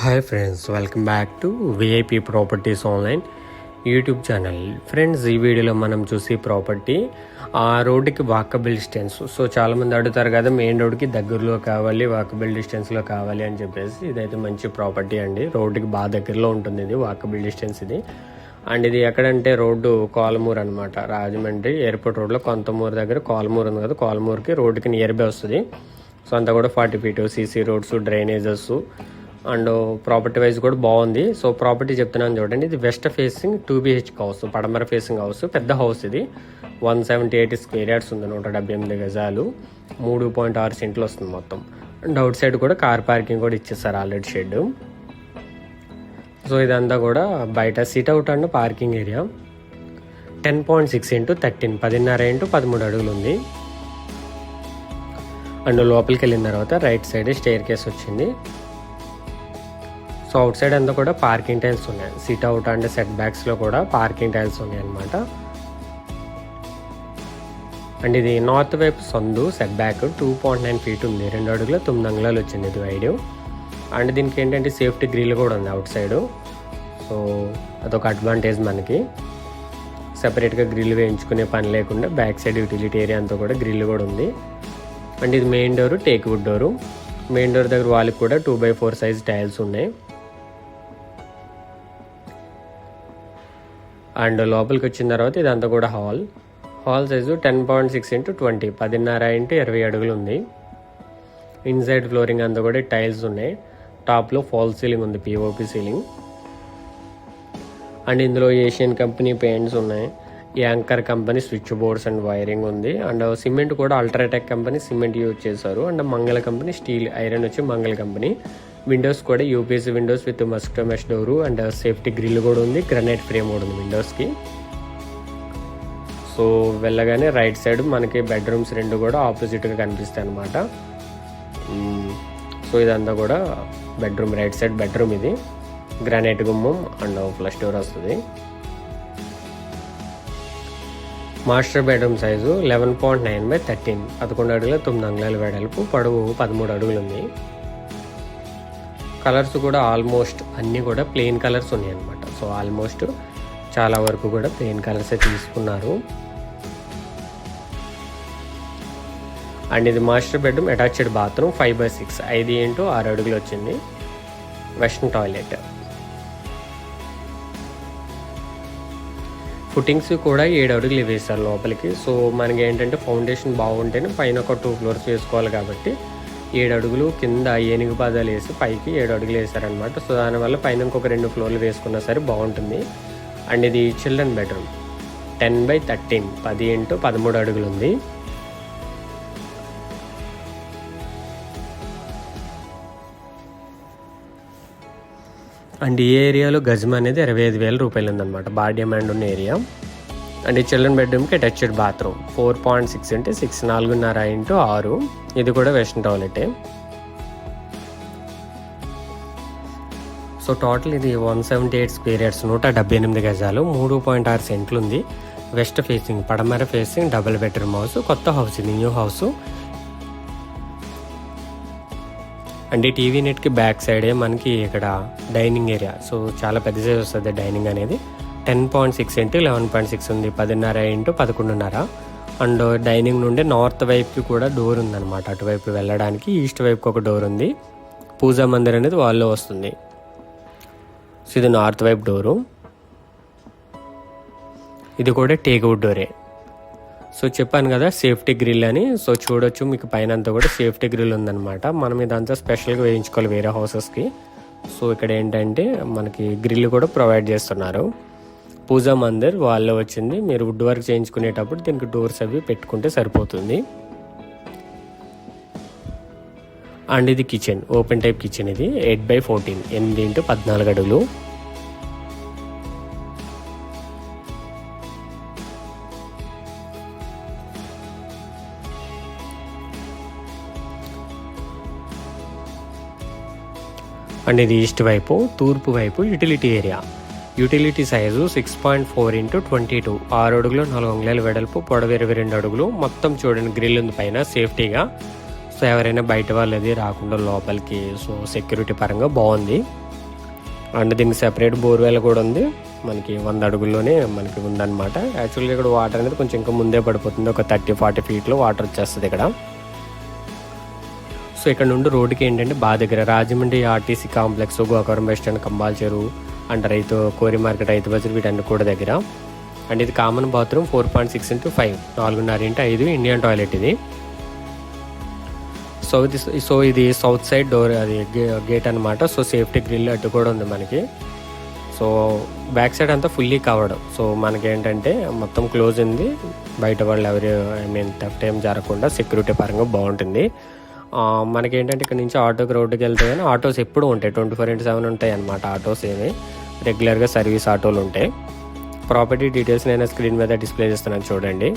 Hi friends, welcome back to VIP properties online YouTube channel. Friends, ఈ వీడియోలో మనం చూసి ప్రాపర్టీ ఆ రోడ్డుకి వాకబుల్ డిస్టెన్స్. సో చాలామంది అడుగుతారు కదా, మెయిన్ రోడ్డుకి దగ్గరలో కావాలి, వాకబుల్ డిస్టెన్స్లో కావాలి అని చెప్పేసి. ఇదైతే మంచి ప్రాపర్టీ అండి, రోడ్డుకి బాగా దగ్గరలో ఉంటుంది. ఇది వాకబుల్ డిస్టెన్స్ ఇది. అండ్ ఇది ఎక్కడంటే రోడ్డు కోలమూరు అనమాట, రాజమండ్రి ఎయిర్పోర్ట్ రోడ్లో కొంతమూరు దగ్గర కోలమూరు ఉంది కదా, కోలమూరుకి రోడ్డుకి నియర్ బై వస్తుంది. సో అంతా కూడా 40 feet CC roads, drainages and property wise కూడా బాగుంది. సో ప్రాపర్టీ చెప్తున్నాను చూడండి. ఇది వెస్ట్ ఫేసింగ్ 2 BHK హౌస్, పడమర ఫేసింగ్ హౌస్, పెద్ద హౌస్ ఇది. 178 square yards ఉంది, 178 గజాలు, 3.6 సెంట్లు వస్తుంది మొత్తం. అండ్ అవుట్ సైడ్ కూడా కార్ పార్కింగ్ కూడా ఇచ్చేస్తారు ఆల్రెడీ షెడ్. సో ఇదంతా కూడా బయట sit-out and parking area. 10.6 into 13, 10.5 into 13 అడుగులు ఉంది. అండ్ లోపలికి వెళ్ళిన తర్వాత రైట్ సైడ్ స్టేర్ కేస్ వచ్చింది. సో అవుట్ సైడ్ అంతా కూడా పార్కింగ్ టైల్స్ ఉన్నాయి. సిట్ అవుట్ అండ్ సెట్ బ్యాక్స్లో కూడా పార్కింగ్ టైల్స్ ఉన్నాయి అన్నమాట. అండ్ ఇది నార్త్ వైపు సందు, సెట్ బ్యాక్ 2.9 feet ఉంది, 2 అడుగుల 9 అంగుళాలు వచ్చింది ఇది వైడ్. అండ్ దీనికి ఏంటంటే సేఫ్టీ గ్రిల్ కూడా ఉంది అవుట్ సైడ్. సో అదొక అడ్వాంటేజ్ మనకి. సెపరేట్గా గ్రిల్ వేయించుకునే పని లేకుండా బ్యాక్ సైడ్ యూటిలిటీ ఏరియా అంతా కూడా గ్రిల్ కూడా ఉంది. అండ్ ఇది main door, teak wood door. Main door దగ్గర వాళ్ళకి కూడా 2x4 సైజ్ టైల్స్ ఉన్నాయి. అండ్ లోపలికి వచ్చిన తర్వాత ఇదంతా కూడా హాల్ సైజు 10.6 into 20, 10.5 into 20 అడుగులు ఉంది. ఇన్సైడ్ ఫ్లోరింగ్ అంతా కూడా టైల్స్ ఉన్నాయి. టాప్లో ఫాల్ సీలింగ్ ఉంది, POP సీలింగ్. అండ్ ఇందులో ఏషియన్ కంపెనీ పెయింట్స్ ఉన్నాయి, Anchor company switch boards and wiring ఉంది. అండ్ సిమెంట్ కూడా అల్ట్రాటెక్ కంపెనీ సిమెంట్ యూజ్ చేశారు. And Mangala company steel, iron వచ్చి మంగళ కంపెనీ. విండోస్ కూడా UPS windows with mosquito mesh door and safety grill కూడా ఉంది, granite frame కూడా ఉంది విండోస్కి. సో వెళ్ళగానే రైట్ సైడ్ మనకి బెడ్రూమ్స్ 2 కూడా ఆపోజిట్గా కనిపిస్తాయి అన్నమాట. సో ఇదంతా కూడా బెడ్రూమ్, రైట్ సైడ్ బెడ్రూమ్ ఇది. గ్రానైట్ గుమ్మం అండ్ ఫ్లష్ డోర్ వస్తుంది. మాస్టర్ బెడ్రూమ్ సైజు 11.9 by 13, 11 అడుగుల 9 అంగుళాల వెడల్పు, పొడవు 13 అడుగులు ఉంది. కలర్స్ కూడా ఆల్మోస్ట్ అన్నీ కూడా ప్లెయిన్ కలర్స్ ఉన్నాయి అన్నమాట. సో ఆల్మోస్ట్ చాలా వరకు కూడా ప్లెయిన్ కలర్సే తీసుకున్నారు. అండ్ ఇది master bedroom, attached bathroom, 5x6, 5 into 6 అడుగులు వచ్చింది. Western toilet. ఫుటింగ్స్ కూడా 7 అడుగులు వేస్తారు లోపలికి. సో మనకి ఏంటంటే ఫౌండేషన్ బాగుంటేనే పైన ఒక 2 floors వేసుకోవాలి కాబట్టి 7 అడుగులు, కింద ఏనుగు పాదాలు వేసి పైకి 7 అడుగులు వేసారనమాట. సో దానివల్ల పైన ఇంకొక 2 floors వేసుకున్నా సరే బాగుంటుంది. అండ్ ఇది చిల్డ్రన్ బెడ్రూమ్, 10 by 13, 10 into 13 అడుగులు ఉంది. అండ్ ఈ ఏరియాలో గజం అనేది 25,000 రూపాయలు ఉందన్నమాట, బాగా డిమాండ్ ఉన్న ఏరియా. అండ్ ఈ చిల్డ్రన్ బెడ్రూమ్కి అటాచ్డ్ బాత్రూమ్, 4.6 into 6, 4.5 into 6. ఇది కూడా వెస్టర్న్ టాయిలెటే. సో టోటల్ ఇది 178 square yards, 178 గజాలు, 3.6 సెంట్లు ఉంది. వెస్ట్ ఫేసింగ్, పడమర ఫేసింగ్, డబుల్ బెడ్రూమ్ హౌస్, కొత్త హౌస్ ఇది, న్యూ హౌస్. అండ్ ఈ టీవీ నెట్కి బ్యాక్ సైడే మనకి ఇక్కడ డైనింగ్ ఏరియా. సో చాలా పెద్ద సైజ్ వస్తుంది డైనింగ్ అనేది. 10.6 into 11.6 ఉంది, 10.5 into 11.5. అండ్ డైనింగ్ నుండి నార్త్ వైపుకి కూడా డోర్ ఉందన్నమాట, అటువైపు వెళ్ళడానికి. ఈస్ట్ వైపుకి ఒక డోర్ ఉంది. పూజా మందిర్ అనేది వాళ్ళలో వస్తుంది. సో ఇది నార్త్ వైపు డోరు. ఇది కూడా టేక్వుడ్ డోరే. సో చెప్పాను కదా సేఫ్టీ గ్రిల్ అని. సో చూడొచ్చు, మీకు పైన అంతా కూడా సేఫ్టీ గ్రిల్ ఉందన్నమాట. మనం ఇదంతా స్పెషల్గా వేయించుకోవాలి వేరే హౌసెస్కి. సో ఇక్కడ ఏంటంటే మనకి గ్రిల్ కూడా ప్రొవైడ్ చేస్తున్నారు. పూజా మందిర్ వాళ్ళలో వచ్చింది. మీరు వుడ్ వర్క్ చేయించుకునేటప్పుడు దీనికి డోర్స్ అవి పెట్టుకుంటే సరిపోతుంది. అండ్ ఇది కిచెన్, ఓపెన్ టైప్ కిచెన్. ఇది 8 by 14, 8 into 14 అడుగులు. అండ్ ఇది ఈస్ట్ వైపు, తూర్పు వైపు utility area. Utility size 6.4 into 22, 6 అడుగులు 4 అంగుళాల వెడల్పు, పొడవు 22 అడుగులు. మొత్తం చూడండి గ్రిల్ ఉంది పైన సేఫ్టీగా. సో ఎవరైనా బయట వాళ్ళు అది రాకుండా లోపలికి, సో సెక్యూరిటీ పరంగా బాగుంది. అండ్ దీనికి సెపరేట్ బోర్వెల్ కూడా ఉంది, మనకి 100 అడుగుల్లోనే మనకి ఉందన్నమాట. యాక్చువల్గా ఇక్కడ వాటర్ అనేది కొంచెం ఇంకా ముందే పడిపోతుంది, ఒక 30-40 ఫీట్లో వాటర్ వచ్చేస్తుంది ఇక్కడ. సో ఇక్కడ నుండి రోడ్డుకి ఏంటంటే బాగా దగ్గర Rajahmundry RTC complex, Gokavaram bus stand, Kambal చెరువు అండ్ కోరి మార్కెట్, రైతు బజార్ వీటన్ని కూడా దగ్గర. అండ్ ఇది common bathroom 4.6x5, 4.5x5 Indian toilet ఇది. సో ఇది సౌత్ సైడ్ డోర్, అది గేట్ అనమాట. సో సేఫ్టీ గ్రిల్ అటు కూడా ఉంది మనకి. సో బ్యాక్ సైడ్ అంతా ఫుల్లీ కవర్డ్. సో మనకి ఏంటంటే మొత్తం క్లోజ్ ఉంది, బయట వాళ్ళు థెఫ్ట్ ఏం జరగకుండా సెక్యూరిటీ పరంగా బాగుంటుంది. మనకి ఏంటంటే ఇక్కడ నుంచి ఆటోకి రోడ్డుకి వెళ్తే కానీ ఆటోస్ ఎప్పుడు ఉంటాయి, 24/7 ఉంటాయి అన్నమాట. ఆటోస్ ఏమి రెగ్యులర్గా సర్వీస్ ఆటోలు ఉంటాయి. ప్రాపర్టీ డీటెయిల్స్ నేను స్క్రీన్ మీద డిస్ప్లే చేస్తున్నాను చూడండి.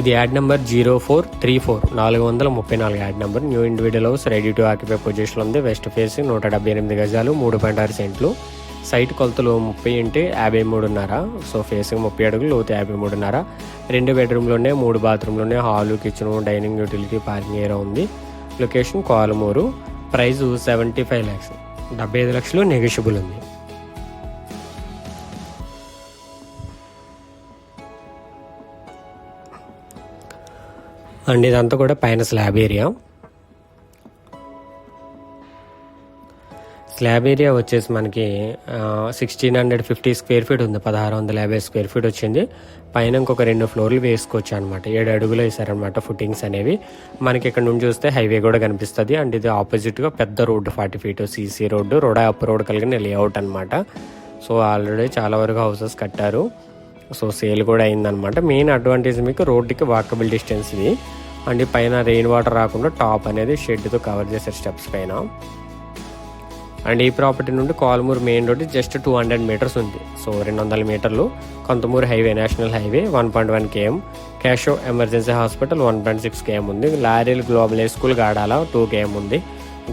ఇది add number 0434, 434 add number. New individual house, ready to occupy position ఉంది. వెస్ట్ ఫేసింగ్, 178 గజాలు, 3.6 సెంట్లు. సైట్ కొలతలు 30x53.5. సో ఫేసింగ్ 30 అడుగులు, లోతు 53.5. 2 బెడ్రూమ్లు ఉన్నాయి, 3 బాత్రూమ్లు ఉన్నాయి, hall, kitchen, dining, utility, parking area ఉంది. లొకేషన్ కోలమూరు. ప్రైస్ 75 lakhs, 75 లక్షలు నెగోషియబుల్ ఉంది. అండ్ ఇదంతా కూడా పైన స్లాబ్ ఏరియా. స్లాబ్ ఏరియా వచ్చేసి మనకి 1650 స్క్వేర్ ఫీట్ ఉంది, 1650 స్క్వేర్ ఫీట్ వచ్చింది. పైన ఇంకొక 2 ఫ్లోర్లు వేసుకోవచ్చు అనమాట. 7 అడుగులు వేసారనమాట ఫుటింగ్స్ అనేవి. మనకి ఇక్కడ నుండి చూస్తే హైవే కూడా కనిపిస్తుంది. అండ్ ఇది ఆపోజిట్గా పెద్ద road, 40 feet CC road, up road కలిగిన లేఅవుట్ అనమాట. సో ఆల్రెడీ చాలా వరకు హౌసెస్ కట్టారు. సో సేల్ కూడా అయిందనమాట. మెయిన్ అడ్వాంటేజ్ మీకు రోడ్డుకి వాకబుల్ డిస్టెన్స్ ఇది. అండ్ పైన రెయిన్ వాటర్ రాకుండా టాప్ అనేది షెడ్తో కవర్ చేశారు స్టెప్స్ పైన. అండ్ ఈ ప్రాపర్టీ నుండి Kolamuru main road just 200 meters ఉంది. సో 200 మీటర్లు. Kontamuru highway, national highway 1.1 km. క్యాషో ఎమర్జెన్సీ హాస్పిటల్ 1.6 km ఉంది. Laurel global school Gadala 2 km ఉంది.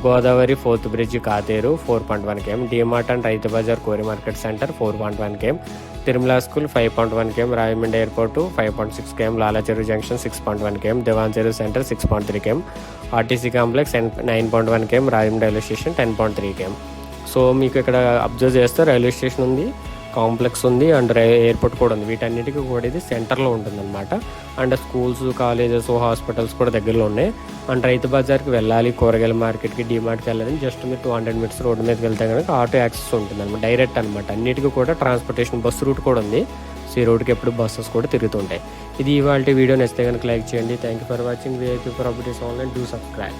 Godavari 4th bridge Kateru 4.1 km. DMart and Rythu Bazar కోరి market center 4.1 km. Tirumala school 5.1 km. Rajahmundry airport 5.6 km. Lalacheru junction 6.1 km. దివాన్ చెరువు centre 6.3 km. RTC complex 9.1 km. Rajahmundry railway station 10.3 km. So మీకు ఇక్కడ observe చేస్తే railway station ఉంది, complex ఉంది, and airport కూడా ఉంది. వీటన్నిటికీ కూడా ఇది సెంటర్లో ఉంటుంది అనమాట. అండ్ స్కూల్స్, కాలేజెస్, హాస్పిటల్స్ కూడా దగ్గరలో ఉన్నాయి. అండ్ రైతు బజార్కి వెళ్ళాలి, కూరగాయల మార్కెట్కి, డిమార్ట్కి వెళ్ళాలని జస్ట్ మీరు 200 meters రోడ్డు మీదకి వెళ్తే కనుక ఆటో యాక్సెస్ ఉంటుంది అనమాట, డైరెక్ట్ అనమాట. అన్నిటికీ కూడా ట్రాన్స్పోర్టేషన్ బస్సు రూట్ కూడా ఉంది. సో ఈ రోడ్కి ఎప్పుడు బస్సెస్ కూడా తిరుగుతుంటాయి. ఇది ఇవాళ వీడియో నచ్చితే కనుక లైక్ చేయండి. Thank you for watching. VIP properties online. Do subscribe.